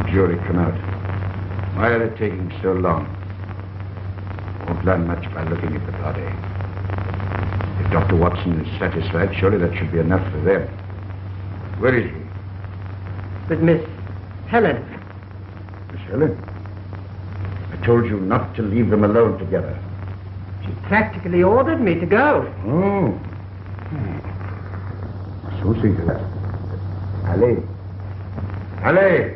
jury come out? Why are they taking so long? Won't learn much by looking at the body. If Dr. Watson is satisfied, surely that should be enough for them. Where is he? With Miss Helen. Miss Helen? I told you not to leave them alone together. She practically ordered me to go. Oh. So think of that. Allez. Allez!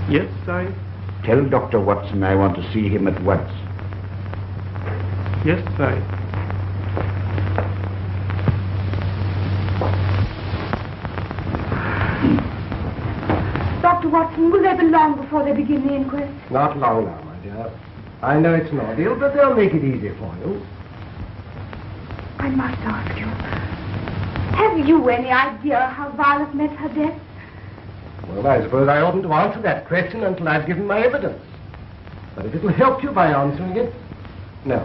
Yes, I... Tell Dr. Watson I want to see him at once. Yes, I... Dr. Watson, will they be long before they begin the inquest? Not long now, my dear. I know it's an ordeal, but they'll make it easy for you. I must ask you, have you any idea how Violet met her death? Well, I suppose I oughtn't to answer that question until I've given my evidence. But if it'll help you by answering it, no.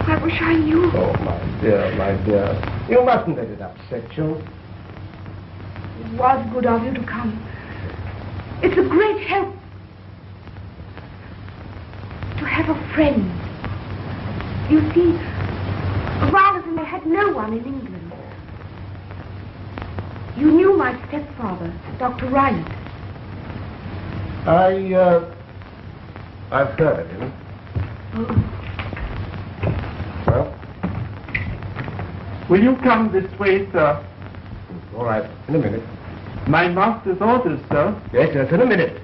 I wish I knew. Oh, my dear, my dear. You mustn't let it upset you. It was good of you to come. It's a great help to have a friend. You see, Violet and I had no one in England. You knew my stepfather, Dr. Wright. I've heard of him. Oh. Well? Will you come this way, sir? All right, in a minute. My master's orders, sir. Yes, yes, in a minute.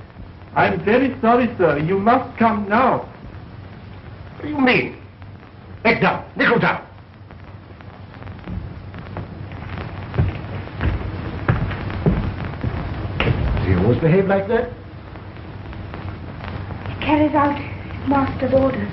I'm very sorry, sir. You must come now. What do you mean? Leg down, nickel down. Does he always behave like that? He carries out his master's orders.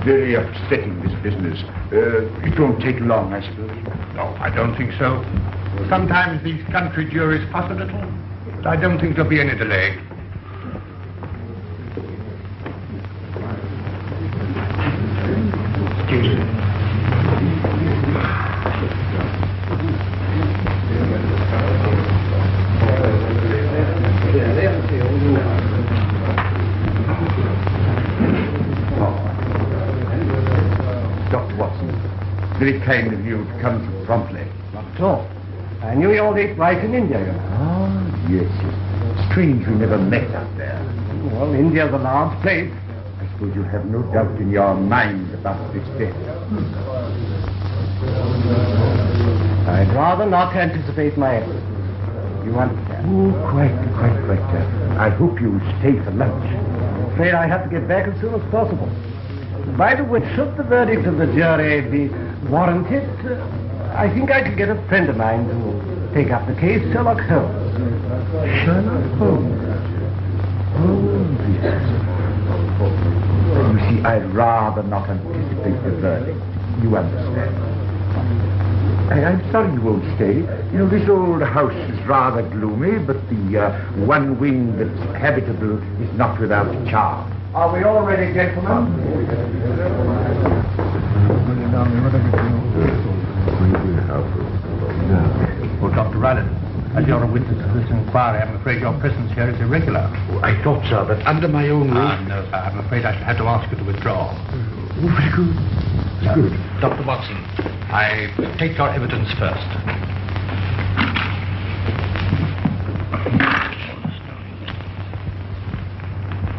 Very upsetting, this business. It won't take long, I suppose. No, I don't think so. Sometimes these country juries fuss a little, but I don't think there'll be any delay. Excuse me. Dr. Watson, very kind of you to come so promptly. Not at all. I knew you all ate right in India, you know. Ah, yes, yes. Strange we never met up there. Well, India's a large place. I suppose you have no doubt in your mind about this death. I'd rather not anticipate my evidence. You understand? Oh, quite. I hope you stay for lunch. I'm afraid I have to get back as soon as possible. By the way, should the verdict of the jury be warranted, I think I could get a friend of mine to take up the case, Sherlock Holmes. Sherlock Holmes? Oh, yes. You see, I'd rather not anticipate the verdict. You understand. I'm sorry you won't stay. You know, this old house is rather gloomy, but the one wing that's habitable is not without charm. Are we all ready, gentlemen? Well, Dr. Rylance, as you're a witness to this inquiry, I'm afraid your presence here is irregular. Oh, I thought, sir, that under my own roof... No, sir, I'm afraid I shall have to ask you to withdraw. Oh, very good. Good. Dr. Watson, I take your evidence first.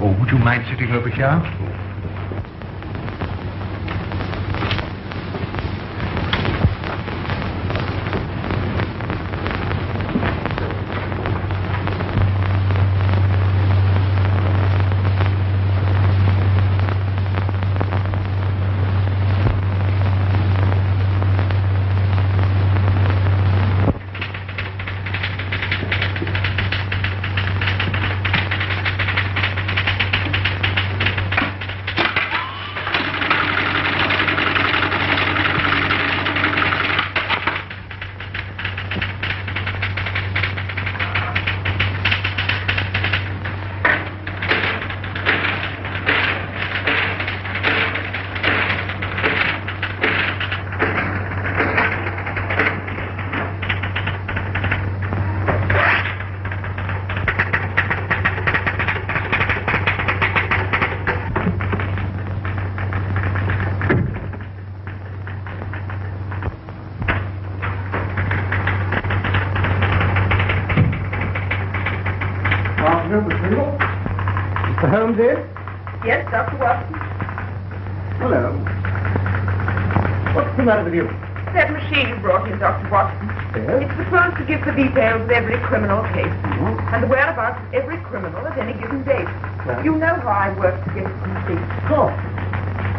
Oh, would you mind sitting over here? Mr. Holmes in? Yes, Dr. Watson. Hello. What's the matter with you? That machine you brought in, Dr. Watson. Yes? It's supposed to give the details of every criminal case Mm-hmm. and the whereabouts of every criminal at any given date. Well. You know how I work to get it complete. Oh,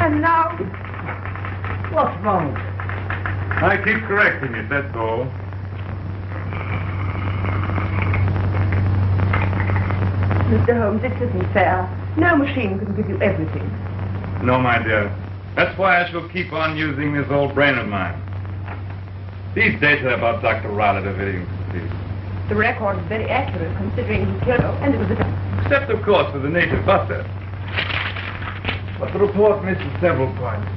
And now, what's wrong? I keep correcting it, that's all. Mr. Holmes, this isn't fair. No machine can give you everything. No, my dear. That's why I shall keep on using this old brain of mine. These data about Dr. Rowlett are very incomplete. The record is very accurate considering he killed her, and it was a... Except, of course, for the native butler. But the report misses several points.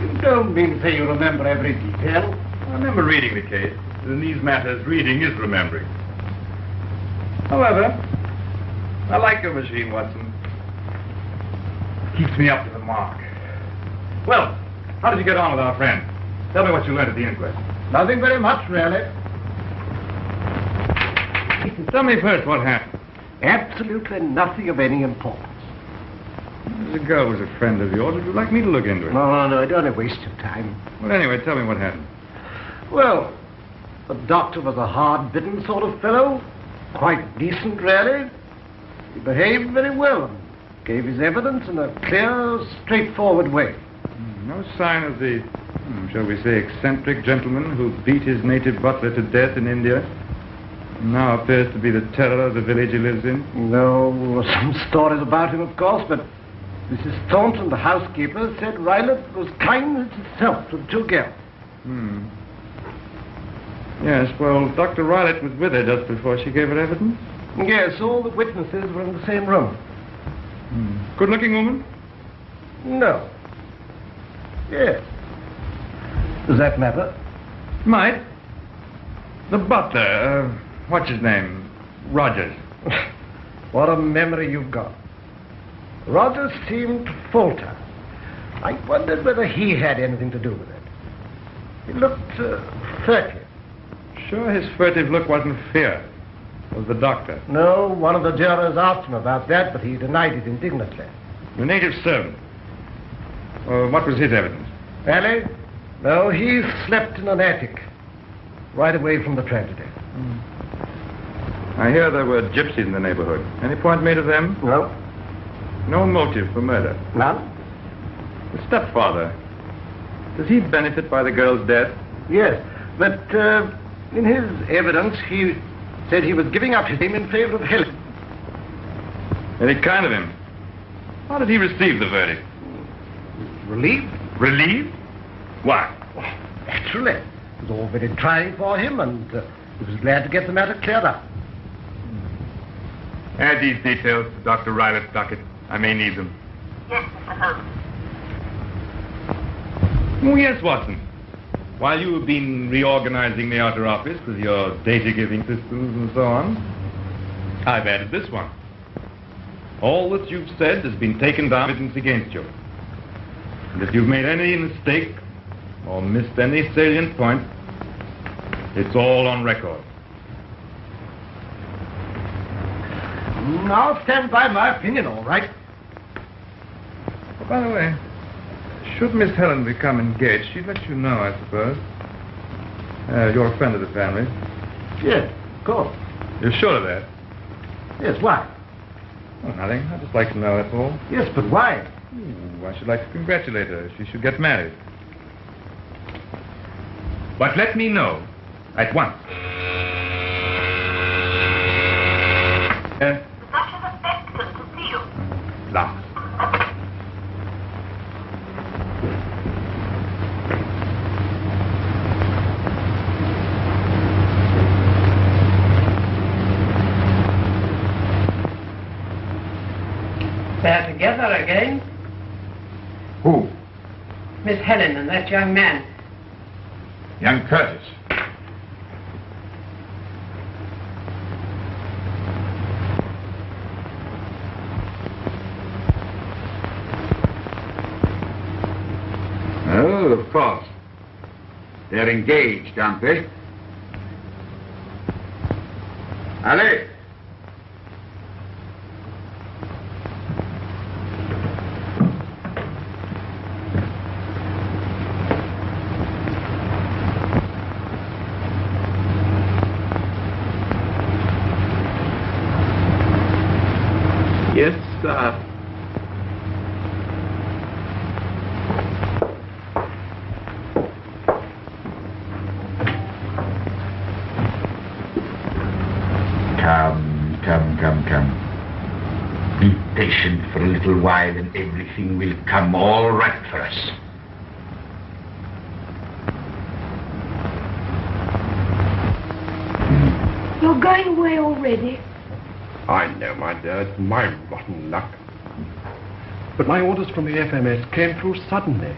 You don't mean to say you remember every detail? I remember reading the case. In these matters, reading is remembering. However, I like your machine, Watson. Keeps me up to the mark. Well, how did you get on with our friend? Tell me what you learned at the inquest. Nothing very much, really. Tell me first what happened. Absolutely nothing of any importance. The girl was a friend of yours. Would you like me to look into it? No, don't want to waste your time. Well, anyway, tell me what happened. Well, the doctor was a hard-bitten sort of fellow. Quite decent, really. He behaved very well and gave his evidence in a clear, straightforward way. No sign of the, shall we say, eccentric gentleman who beat his native butler to death in India. Now appears to be the terror of the village he lives in. No, some stories about him, of course, but Mrs. Thornton, the housekeeper, said Rylett was kindness itself to the two girls. Yes, well, Dr. Rowlett was with her just before she gave her evidence. Yes, all the witnesses were in the same room. Good-looking woman? No. Yes. Does that matter? Might. The butler, what's his name? Rogers. What a memory you've got. Rogers seemed to falter. I wondered whether he had anything to do with it. He looked furtive. Sure his furtive look wasn't fear. Was the doctor. No, one of the jurors asked him about that, but he denied it indignantly. The native servant. What was his evidence? Ellie? No, he slept in an attic, right away from the tragedy. I hear there were gypsies in the neighborhood. Any point made of them? No. No motive for murder. None? The stepfather. Does he benefit by the girl's death? Yes, but in his evidence, he said he was giving up his name in favor of Helen. Very kind of him. How did he receive the verdict? Relieved? Relieved? Why? Naturally. It was all very trying for him, and he was glad to get the matter cleared up. Add these details to Dr. Rylett's docket. I may need them. Yes, Mr. Holmes. Oh, yes, Watson. While you have been reorganizing the outer office with your data-giving systems and so on, I've added this one. All that you've said has been taken down evidence against you. And if you've made any mistake or missed any salient point, it's all on record. I'll stand by my opinion, all right. By the way, should Miss Helen become engaged, she'd let you know, I suppose. You're a friend of the family. Yes, of course. You're sure of that? Yes, why? Oh, nothing. I'd just like to know, that's all. Yes, but why? I should like to congratulate her. She should get married. But let me know at once. The Duchess of Speckled to see you. Last. They're together again. Who? Miss Helen and that young man. Young Curtis. Oh, of course. They're engaged, aren't they? Ali! sir. Come. Be patient for a little while and everything will come all right for us. You're going away already. I know, my dear, it's my rotten luck. But my orders from the FMS came through suddenly.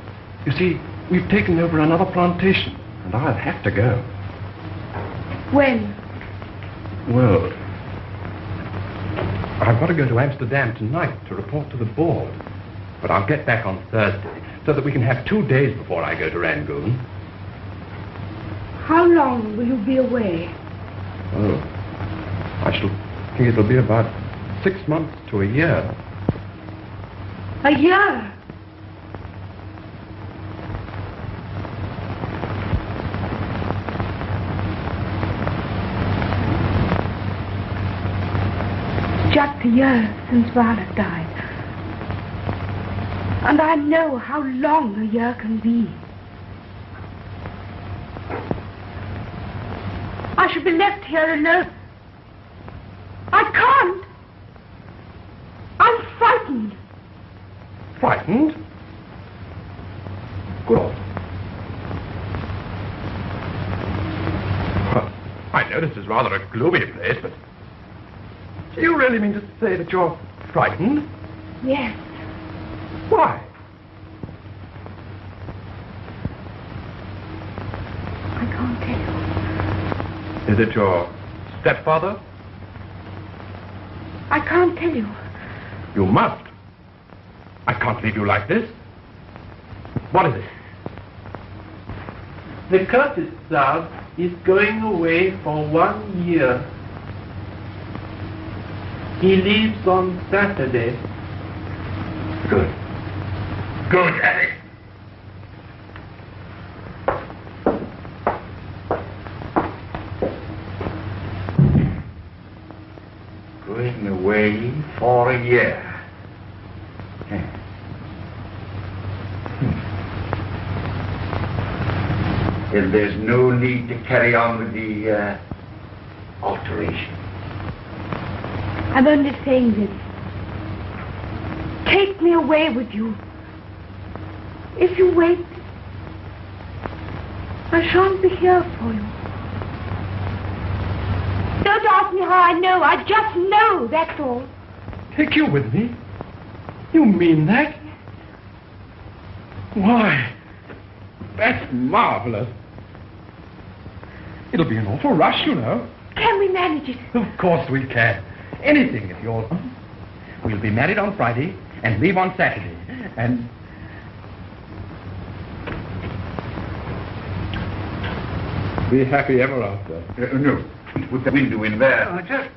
You see, we've taken over another plantation, and I'll have to go. When? Well, I've got to go to Amsterdam tonight to report to the board. But I'll get back on Thursday, so that we can have 2 days before I go to Rangoon. How long will you be away? Oh, I shall think it'll be about 6 months to a year. A year? Just a year since Violet died. And I know how long a year can be. I should be left here alone. I can't. I'm frightened. Frightened? Good. Well, I know this is rather a gloomy place, but do you really mean to say that you're frightened? Yes. Why? I can't tell you. Is it your stepfather? I can't tell you. You must. I can't leave you like this. What is it? The Curtis South is going away for 1 year. He leaves on Saturday. Good. Good, Harry. Going away for a year. Then there's no need to carry on with the alteration. I'm only saying this. Take me away with you. If you wait, I shan't be here for you. Don't ask me how I know. I just know, that's all. Take you with me? You mean that? Why, that's marvelous. It'll be an awful rush, you know. Can we manage it? Of course we can. Anything if you're... We'll be married on Friday and leave on Saturday. And... be happy ever after. No, with the window in there. Just,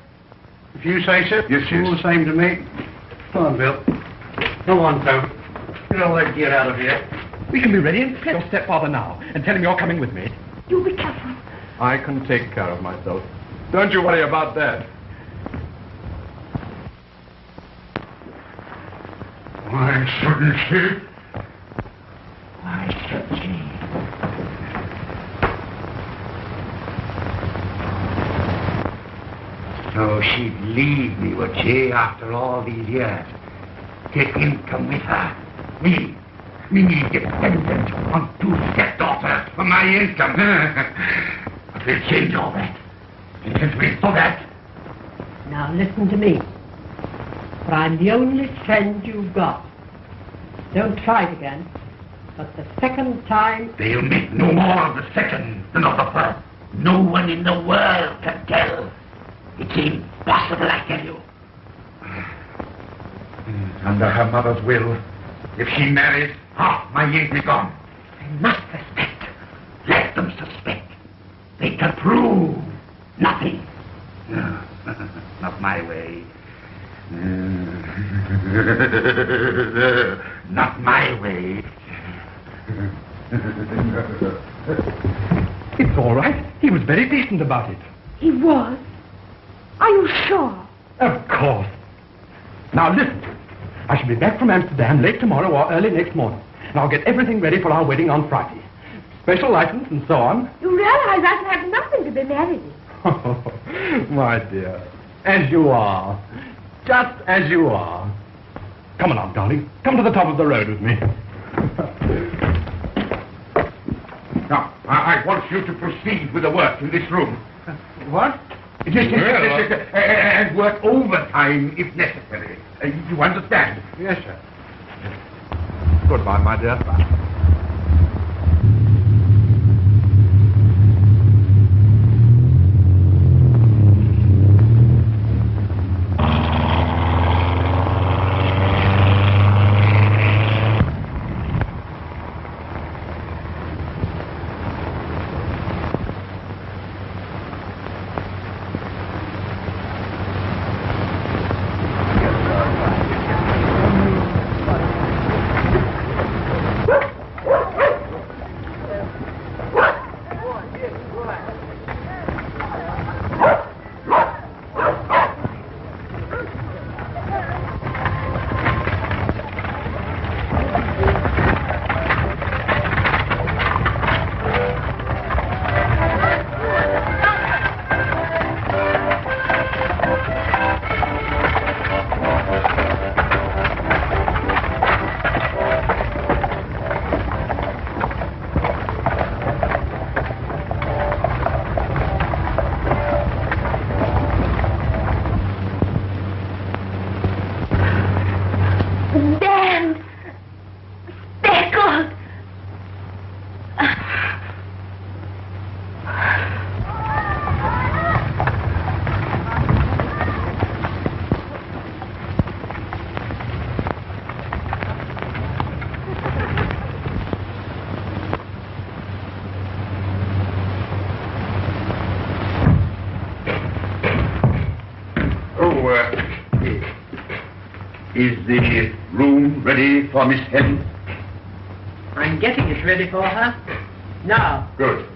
if you say so. Yes, yes. All the same to me. Come on, Bill. Come on, Tom. Get all that gear out of here. We can be ready and your stepfather now and tell him you're coming with me. You be careful. I can take care of myself. Don't you worry about that. Why shouldn't she? Why should she? So she'd leave me, would she, after all these years? Take income with her. Me dependent on 2 stepdaughters for my income. But we'll change all that. You can wait for that. Now listen to me. For I'm the only friend you've got. Don't try it again. But the second time... They'll make no more of the second than of the first. No one in the world can tell. It's impossible, I tell you. Under her mother's will, if she marries, half my ink be gone. They must suspect. Let them suspect. They can prove nothing. No, not my way. Not my way. It's all right. He was very decent about it. He was? Are you sure? Of course. Now listen. I shall be back from Amsterdam late tomorrow or early next morning. And I'll get everything ready for our wedding on Friday. Special license and so on. You realize I have nothing to be married in. Oh, my dear. As you are. Just as you are. Come along, darling. Come to the top of the road with me. Now, I want you to proceed with the work in this room. What? Yes, and work overtime if necessary. You understand? Yes, sir. Goodbye, my dear. Is the room ready for Miss Helen? I'm getting it ready for her. Now. Good.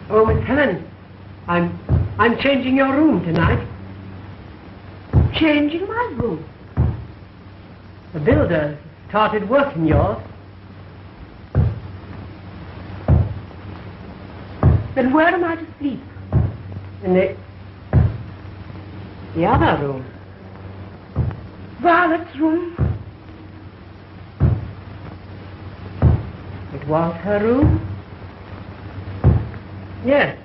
Oh, Miss Helen, I'm changing your room tonight. Changing my room? The builder started work in yours. Then where am I to sleep? In the other room. Violet's room? It was her room? Yes.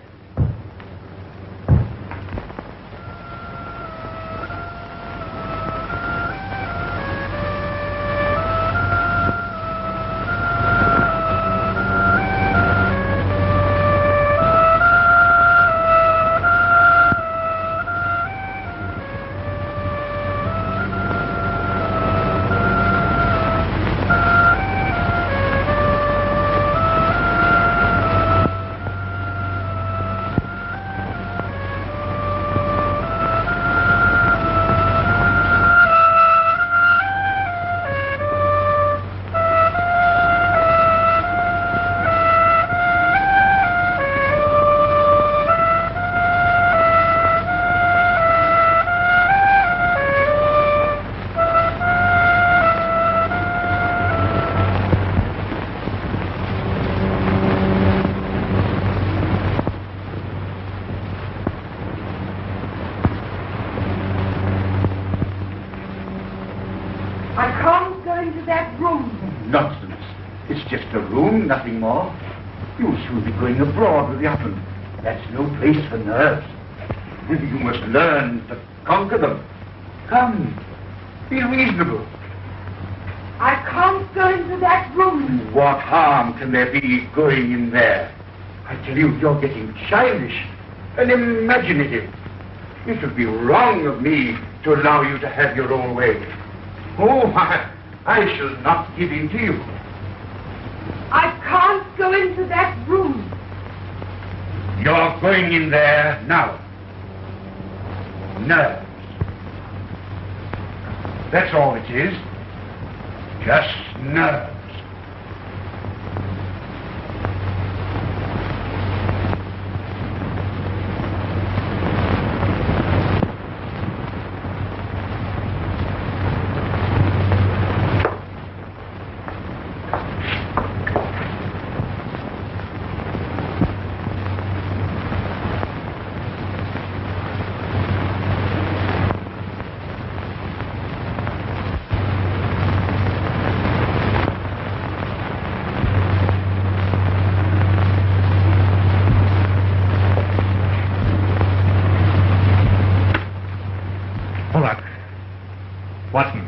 Nonsense. It's just a room, nothing more. You'll soon be going abroad with the husband. That's no place for nerves. You must learn to conquer them. Come, be reasonable. I can't go into that room. What harm can there be going in there? I tell you, you're getting childish and imaginative. It would be wrong of me to allow you to have your own way. Oh, I shall not give in to you. I can't go into that room. You're going in there now. Nerves. That's all it is. Just nerves. Watson.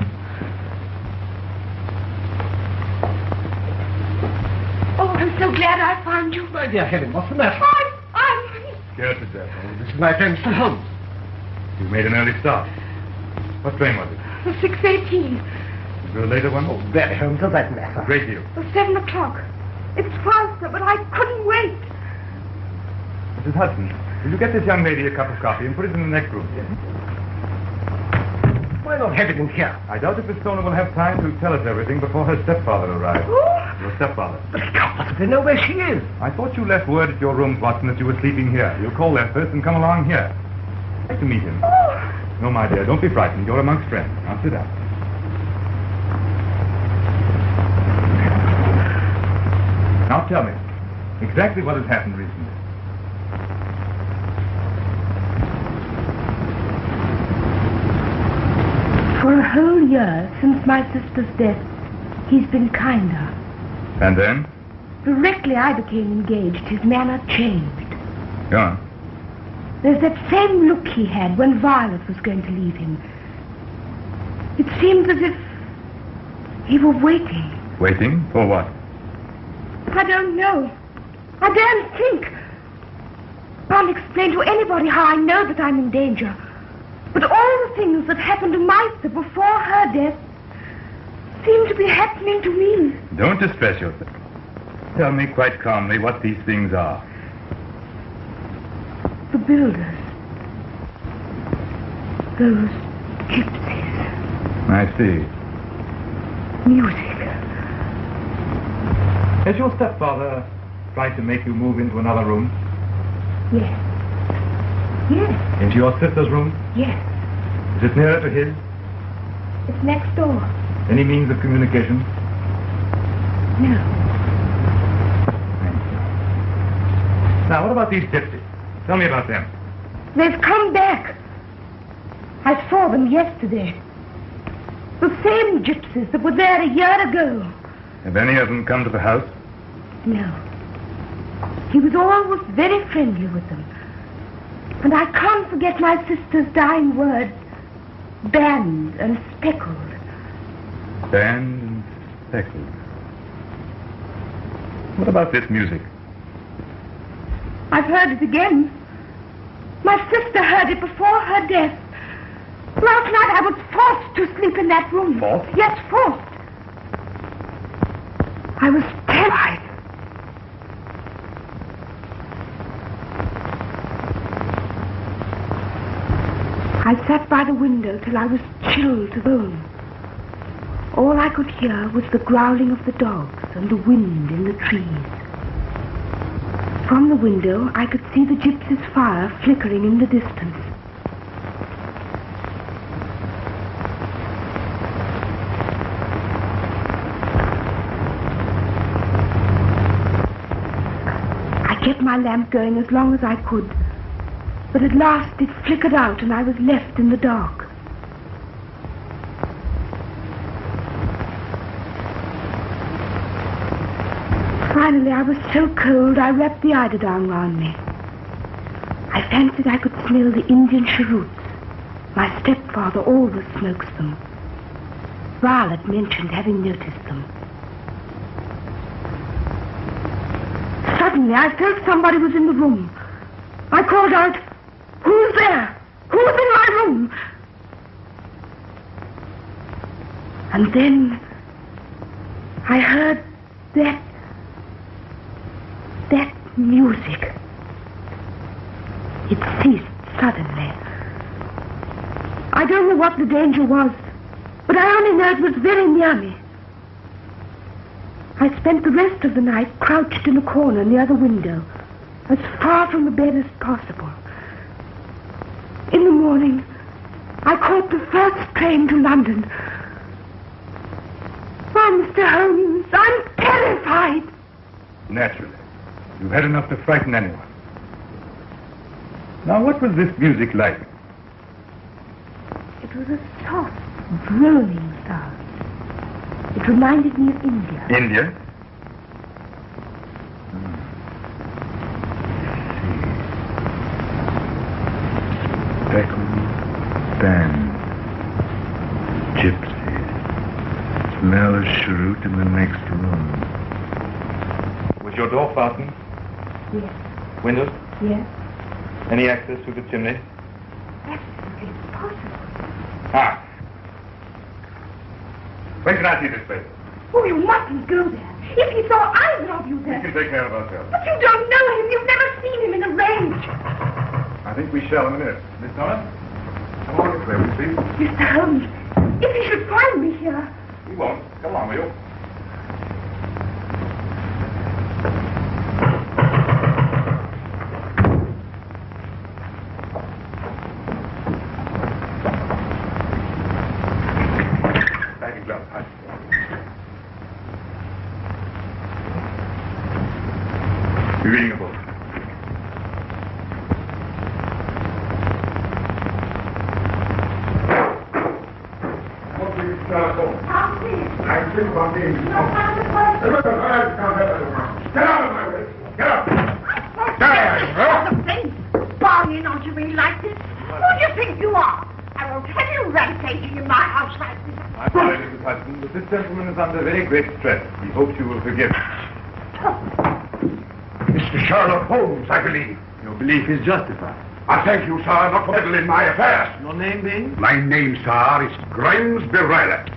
Oh, I'm so glad I found you. My dear Helen, what's the matter? I'm... Scared to death. Oh, this is my friend, Mr. Holmes. You made an early start. What train was it? The 6:18. Is there a later one? Oh, very home to that matter. A great deal. The 7 o'clock. It's faster, but I couldn't wait. Mrs. Hudson, will you get this young lady a cup of coffee and put it in the next room? Why not have it in here? I doubt if Miss Stoner will have time to tell us everything before her stepfather arrives. Oh, Your stepfather. But I can't possibly know where she is. I thought you left word at your rooms, Watson, that you were sleeping here. You'll call there first and come along here. I'd like to meet him. oh. No, my dear, don't be frightened. You're amongst friends. Now sit down. Now tell me, exactly what has happened recently. For a whole year since my sister's death, he's been kinder. And then? Directly I became engaged, his manner changed. Go on. There's that same look he had when Violet was going to leave him. It seems as if he were waiting. Waiting? For what? I don't know. I daren't think. Can't explain to anybody how I know that I'm in danger. But all the things that happened to Meister before her death seem to be happening to me. Don't distress yourself. Tell me quite calmly what these things are. The builders. Those gypsies. I see. Music. Has your stepfather tried to make you move into another room? Yes. Yes. Into your sister's room? Yes. Is it nearer to his? It's next door. Any means of communication? No. Thank you. Now, what about these gypsies? Tell me about them. They've come back. I saw them yesterday. The same gypsies that were there a year ago. Have any of them come to the house? No. He was always very friendly with them. And I can't forget my sister's dying words. Banned and speckled. Banned and speckled. What about this music? I've heard it again. My sister heard it before her death. Last night I was forced to sleep in that room. Forced? Yes, forced. I was terrified. I sat by the window till I was chilled to bone. All I could hear was the growling of the dogs and the wind in the trees. From the window, I could see the gypsy's fire flickering in the distance. I kept my lamp going as long as I could, but at last it flickered out and I was left in the dark. Finally, I was so cold I wrapped the eiderdown round me. I fancied I could smell the Indian cheroots. My stepfather always smokes them. Violet mentioned having noticed them. Suddenly, I felt somebody was in the room. I called out, "Who's there? Who's in my room?" And then I heard that music. It ceased suddenly. I don't know what the danger was, but I only know it was very near me. I spent the rest of the night crouched in a corner near the window, as far from the bed as possible. In the morning, I caught the first train to London. Oh, Mr. Holmes, I'm terrified. Naturally. You've had enough to frighten anyone. Now, what was this music like? It was a soft, droning sound. It reminded me of India. India? Speckled, band, gypsies. Smell a cheroot in the next room. Was your door fastened? Yes. Windows? Yes. Any access to the chimney? Absolutely impossible. Ah. When can I see this place? Oh, you mustn't go there. If he saw either of you We there. can take care of ourselves. But you don't know him. You've never seen him in a range. I think we shall in a minute. Miss Thomas? Come on this way, will you please? Mr. Holmes, if he should find me here. He won't. Come on, will you? You're reading a book. What do you Sherlock Holmes? I think I'm being... Get out of my way! Get up! Barging onto me like this? Who do you think you are? I won't have you rampaging in my house like this. I'm sorry, Mrs. Hudson, but this gentleman is under very great stress. He hopes you will forgive him. Mr. Sherlock Holmes, I believe. Your belief is justified. I thank you, sir, not for meddling in my affairs. Your name being? My name, sir, is Grimsby Riley.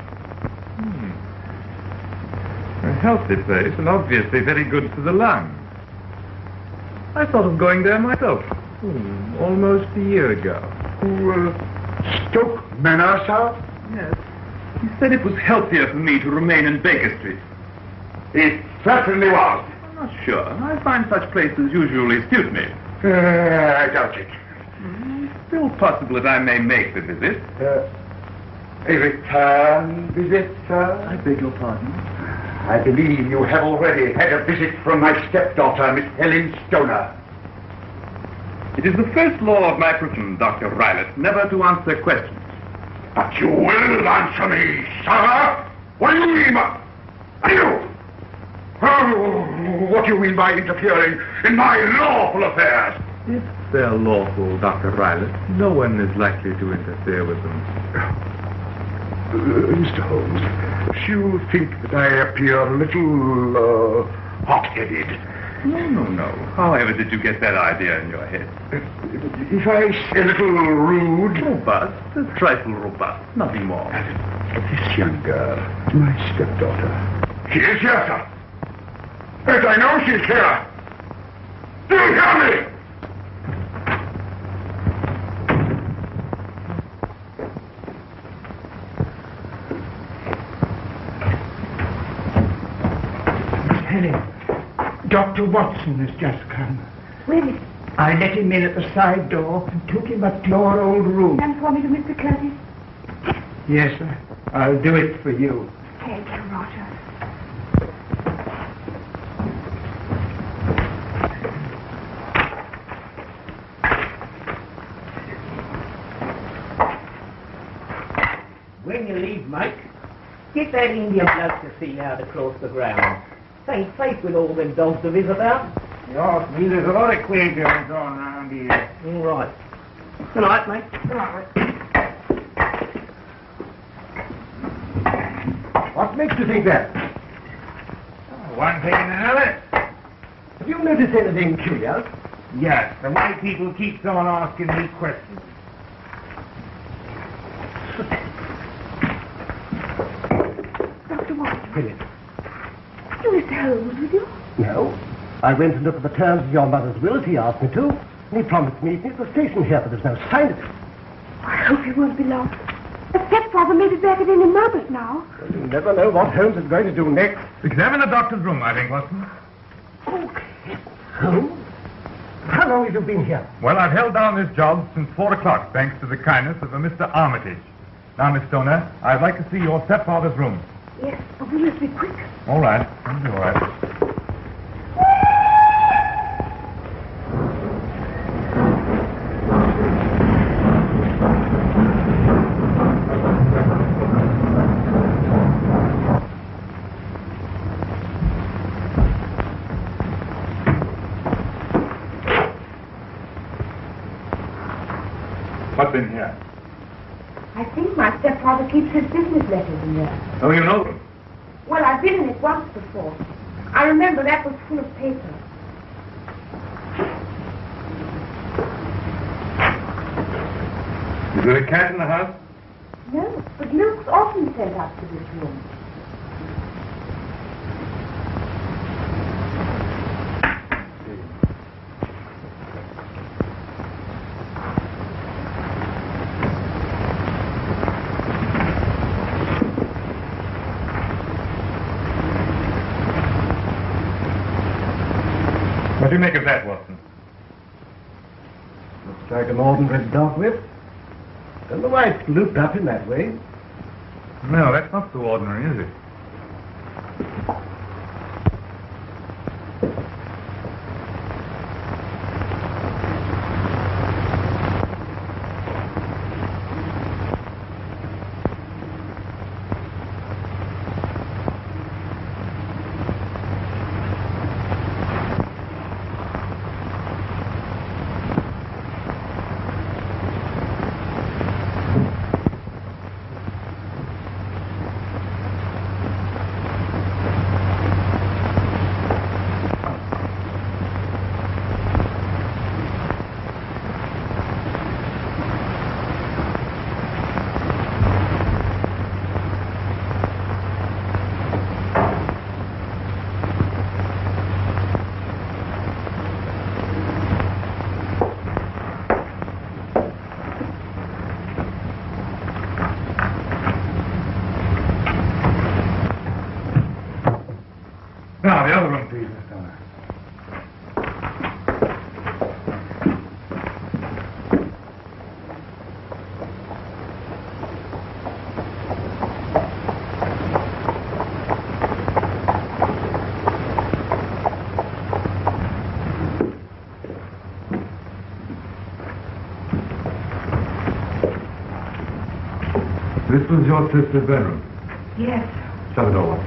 A healthy place and obviously very good for the lungs. I thought of going there myself. Almost a year ago. Stoke Manor, sir? Yes. He said it was healthier for me to remain in Baker Street. It certainly was. I'm not sure. I find such places usually suit me. I doubt it. Still possible that I may make the visit. A return visit, sir? I beg your pardon. I believe you have already had a visit from my stepdaughter, Miss Helen Stoner. It is the first law of my profession, Dr. Rylett, never to answer questions. But you will answer me, sir. What do you mean by... Are you? Oh, what do you mean by interfering in my lawful affairs? If they're lawful, Dr. Rylett, no one is likely to interfere with them. Mr. Holmes, you think that I appear a little, hot-headed. No. However did you get that idea in your head? If I say a little rude... Robust, a trifle robust, nothing more. This young girl, my stepdaughter. She is here, sir. Yes, I know she's here. Do you hear me? Dr. Watson has just come. Where is he? I let him in at the side door and took him up to your old room. Send for me to Mr. Curtis. Yes, sir. I'll do it for you. Thank you, Roger. When you leave, Mike, get that Indian bloke to see how to cross the ground. Ain't safe with all them dogs of his about. Yes, me, there's a lot of queer goings on around here. All right. Good night, mate. Good night, mate. What makes you think that? One thing and another. Have you noticed anything curious? Yes, the way people keep on asking me questions. Dr. Watson, Philip. you Mr. Holmes with you? No. I went and looked at the terms of your mother's will as he asked me to, and he promised me to meet me at the station here, but there's no sign of it. I hope he won't be long. The stepfather may be back at any moment now. Well, you never know what Holmes is going to do next. Examine the doctor's room, I think, Watson. Holmes? How long have you been here? Well, I've held down this job since 4 o'clock, thanks to the kindness of a Mr. Armitage. Now, Miss Stoner, I'd like to see your stepfather's room. Yes, but we must be quick. All right. That'll be all right. What's in here? I think my stepfather keeps his business letters in there. Oh, you know them? Well, I've been in it once before. I remember that was full of paper. Is there a cat in the house? No, but milk's often sent up to this room. What do you make of that, Watson? Looks like an ordinary dog whip. Don't know why it's looped up in that way. No, that's not so ordinary, is it? Now, the other room, please, Miss Stoner. This was your sister's bedroom. Yes. Shut the door.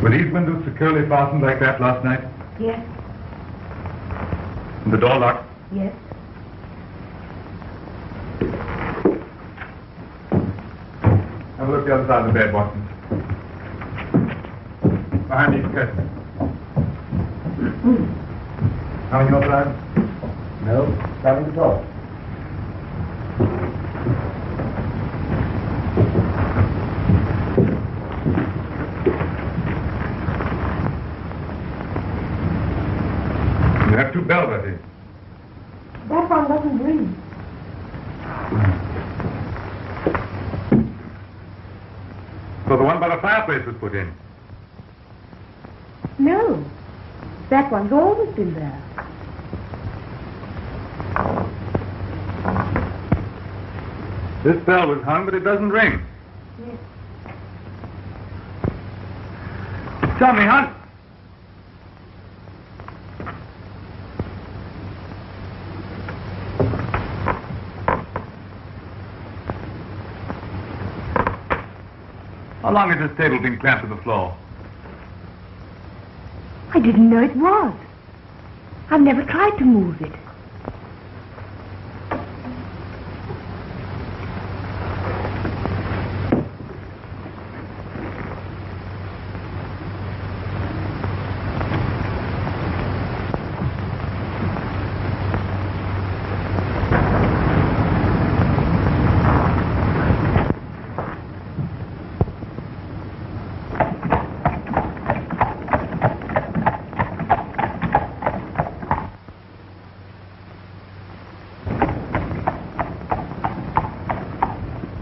Were these windows securely fastened like that last night? Yes. And the door locked? Yes. Have a look the other side of the bed, Watson. Behind these curtains. How on your side? No, nothing at all. You have two bells, I think. That one doesn't ring. So the one by the fireplace was put in? No. That one's always been there. This bell was hung, but it doesn't ring. Yes. Tell me, Hunt. How long has this table been clamped to the floor? I didn't know it was. I've never tried to move it.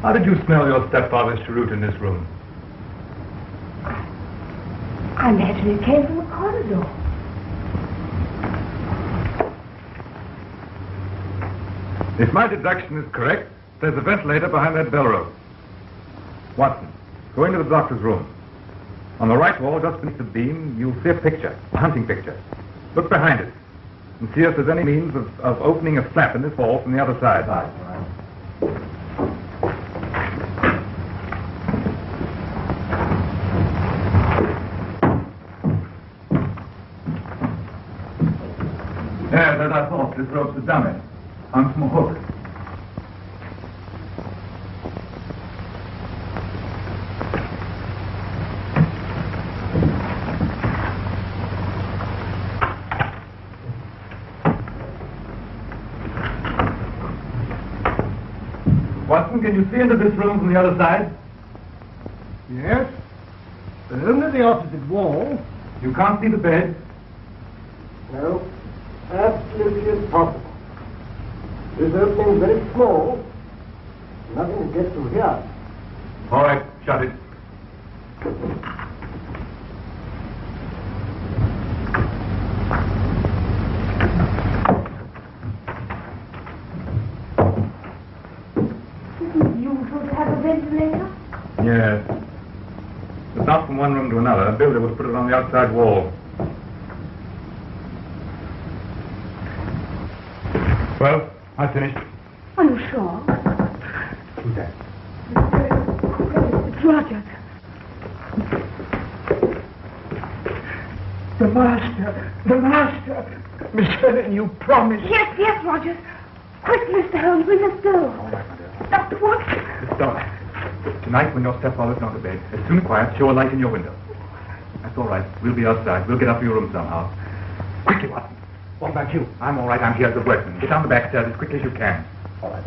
How did you smell your stepfather's cheroot in this room? I imagine it came from the corridor. If my deduction is correct, there's a ventilator behind that bell rope. Watson, go into the doctor's room. On the right wall, just beneath the beam, you'll see a picture, a hunting picture. Look behind it and see if there's any means of opening a flap in this wall from the other side. Yes, as I thought, this rope's a dummy, hung from a hook. Watson, can you see into this room from the other side? Yes. But only the opposite wall. You can't see the bed? No. Absolutely impossible. This opening very small. Nothing to get through here. All right, shut it. Isn't it usual to have a ventilator? Yes. But not from one room to another. A builder would put it on the outside wall. Well, I finished. Are you sure? Who's that? It's Roger. The master. Miss Helen, you promised. Yes, Roger. Quick, Mr. Holmes, we must go. All right, my dear. Dr. Watson. Miss Donna, tonight when your stepfather's gone to bed, as soon as quiet, show a light in your window. That's all right. We'll be outside. We'll get up to your room somehow. Quickly, Watson. What about you? I'm all right. I'm here as the workman. Get down the back stairs as quickly as you can. All right.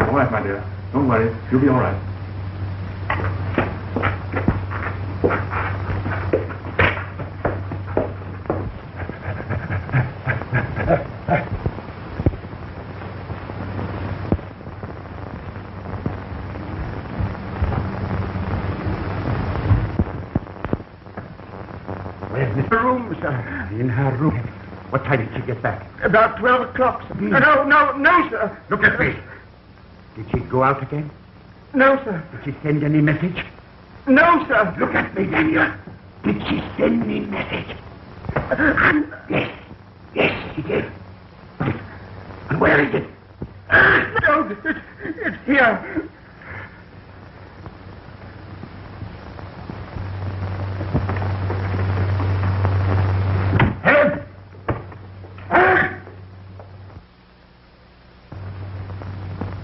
All right, my dear. Don't worry. You'll be all right. In her room. What time did she get back? About 12 o'clock, sir. No, sir. Look at me. Did she go out again? No, sir. Did she send any message? No, sir. Look at me, Daniel. Did she send any message? Yes, she did. And where is it? No, it's here.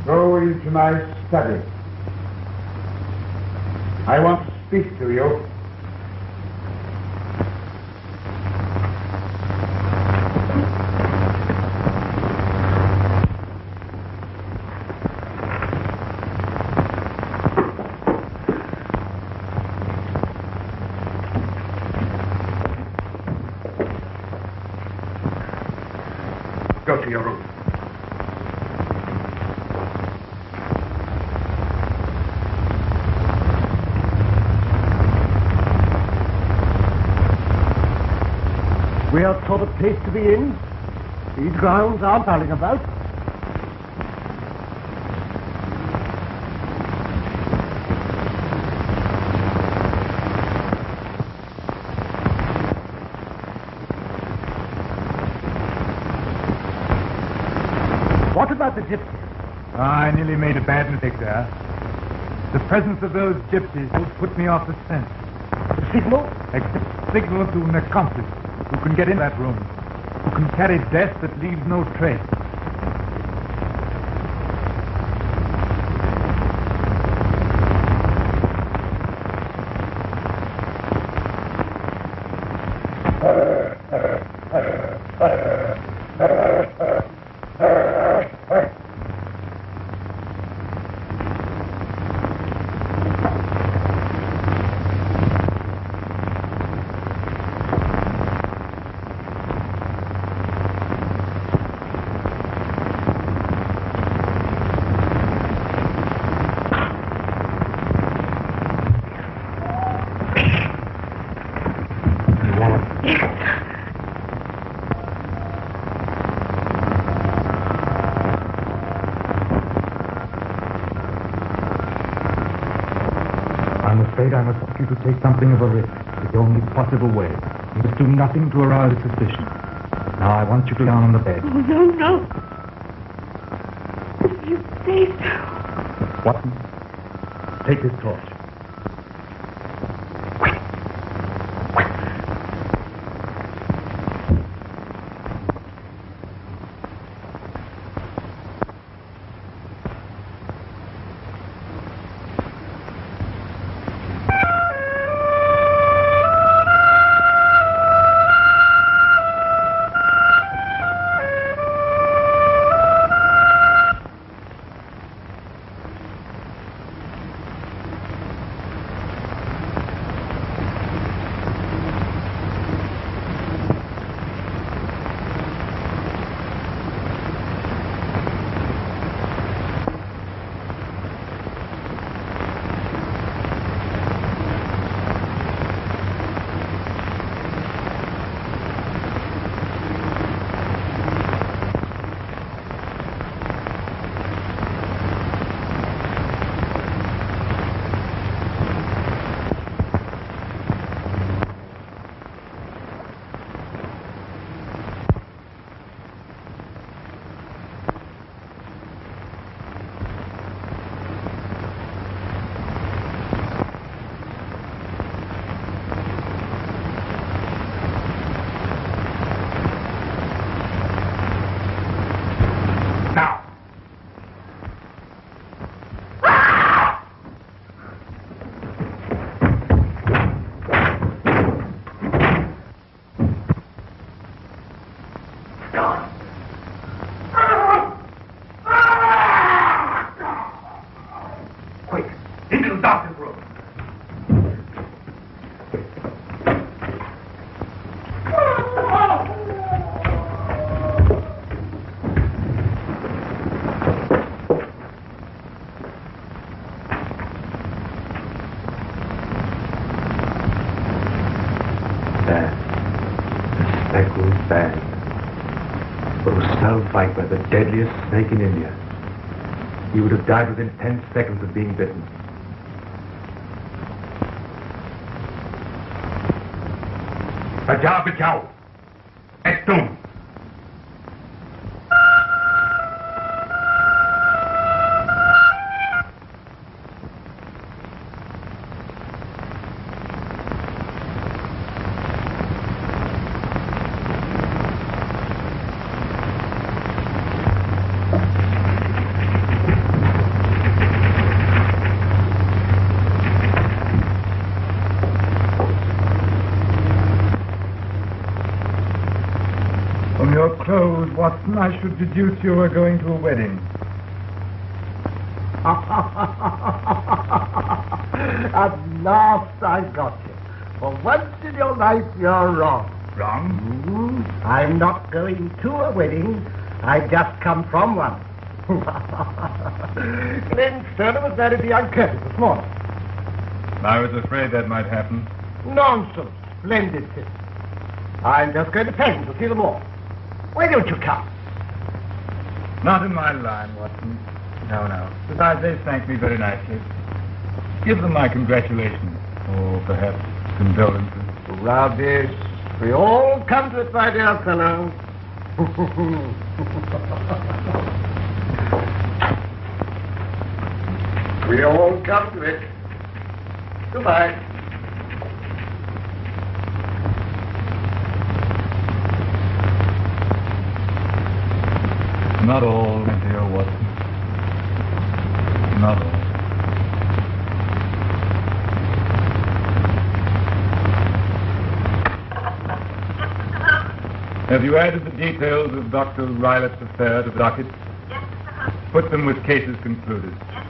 Go into my study. I want to speak to you. Go to your room. quiet sort of place to be in. These grounds aren't howling about. What about the gypsies? I nearly made a bad mistake there. The presence of those gypsies will put me off the scent. The signal? Signal to an accomplice who can get in that room, who can carry death that leaves no trace. I'm afraid I must ask you to take something of a risk. It's the only possible way. You must do nothing to arouse suspicion. Now I want you to lie down on the bed. Oh, no, no. If you say so. Watson, take this torch. Speckled bag. But was snarled bite by the deadliest snake in India. He would have died within 10 seconds of being bitten. Bajao, bajao. Ektum. From your clothes, Watson, I should deduce you were going to a wedding. At last I got you. For once in your life, you're wrong. Wrong? I'm not going to a wedding. I've just come from one. Glenn Sterner was married to young Curtis this morning. I was afraid that might happen. Nonsense. Splendid fit. I'm just going to Penn to see them all. Why don't you come? Not in my line, Watson. No, no. Besides, they thanked me very nicely. Give them my congratulations. Or perhaps condolences. Rubbish. We all come to it, my dear fellow. We all come to it. Goodbye. Not all, my dear Watson. Not all. Have you added the details of Dr. Rylett's affair to the docket? Yes, Mr. Holmes. Put them with cases concluded. Yes,